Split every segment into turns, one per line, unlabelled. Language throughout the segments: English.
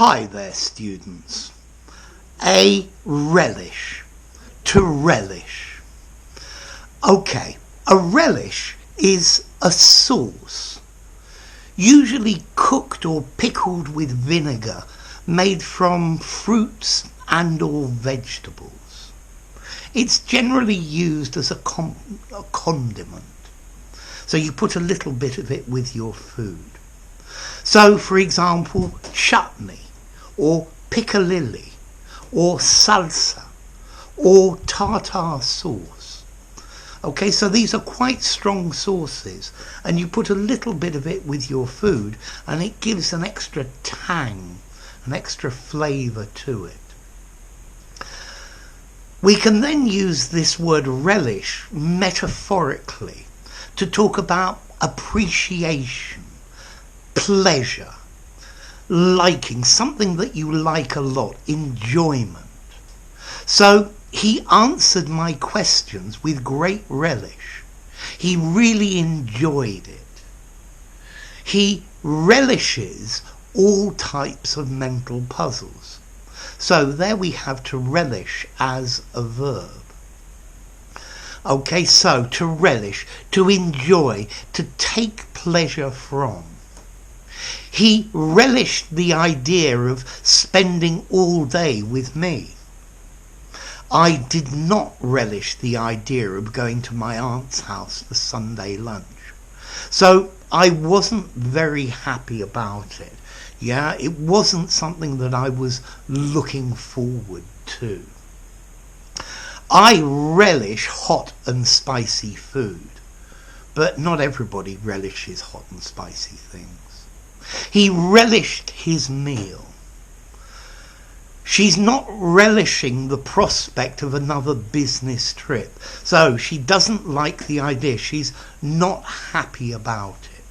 Hi there, students. A relish. To relish. Okay, a relish is a sauce, usually cooked or pickled with vinegar, made from fruits and or vegetables. It's generally used as a condiment. So you put a little bit of it with your food. So, for example, chutney, or piccalilli, or salsa, or tartar sauce. Okay, so these are quite strong sauces, and you put a little bit of it with your food, and it gives an extra tang, an extra flavour to it. We can then use this word relish metaphorically to talk about appreciation, pleasure, liking, something that you like a lot, enjoyment. So he answered my questions with great relish. He really enjoyed it. He relishes all types of mental puzzles. So there we have to relish as a verb. Okay, so to relish, to enjoy, to take pleasure from. He relished the idea of spending all day with me. I did not relish the idea of going to my aunt's house for Sunday lunch. So I wasn't very happy about it. Yeah, it wasn't something that I was looking forward to. I relish hot and spicy food, but not everybody relishes hot and spicy things. He relished his meal. She's not relishing the prospect of another business trip, so she doesn't like the idea. She's not happy about it.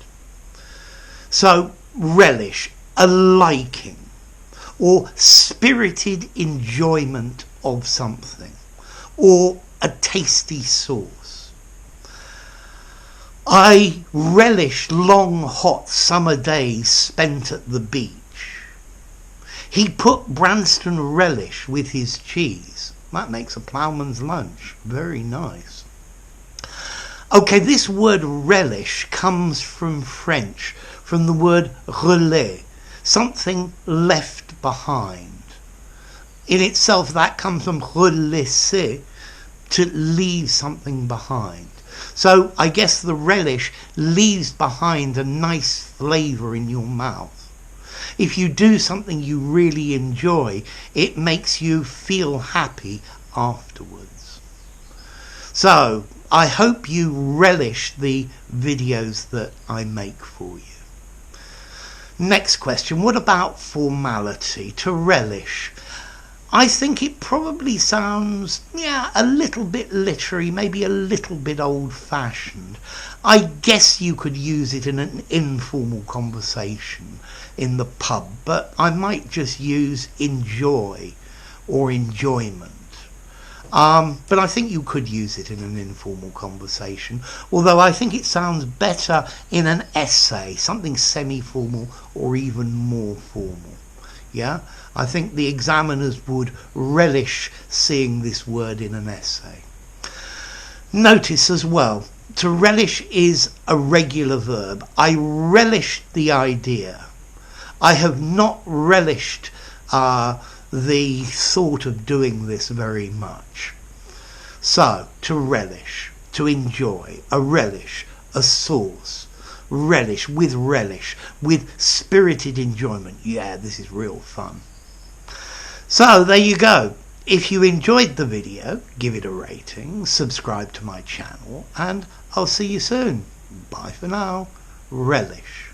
So relish, a liking, or spirited enjoyment of something, or a tasty sauce. I relish long hot summer days spent at the beach. He put Branston relish with his cheese. That makes a ploughman's lunch. Very nice. Okay, this word relish comes from French, from the word relais, something left behind. In itself, that comes from relaisser, to leave something behind. So I guess the relish leaves behind a nice flavour in your mouth. If you do something you really enjoy, it makes you feel happy afterwards. So I hope you relish the videos that I make for you. Next question, what about formality? To relish. I think it probably sounds, a little bit literary, maybe a little bit old-fashioned. I guess you could use it in an informal conversation in the pub, but I might just use enjoy or enjoyment. But I think you could use it in an informal conversation, although I think it sounds better in an essay, something semi-formal or even more formal. Yeah, I think the examiners would relish seeing this word in an essay. Notice as well, to relish is a regular verb. I relished the idea. I have not relished the thought of doing this very much. So, to relish, to enjoy, a relish, a sauce. Relish, with spirited enjoyment. Yeah, this is real fun. So there you go. If you enjoyed the video, give it a rating, subscribe to my channel, and I'll see you soon. Bye for now. Relish.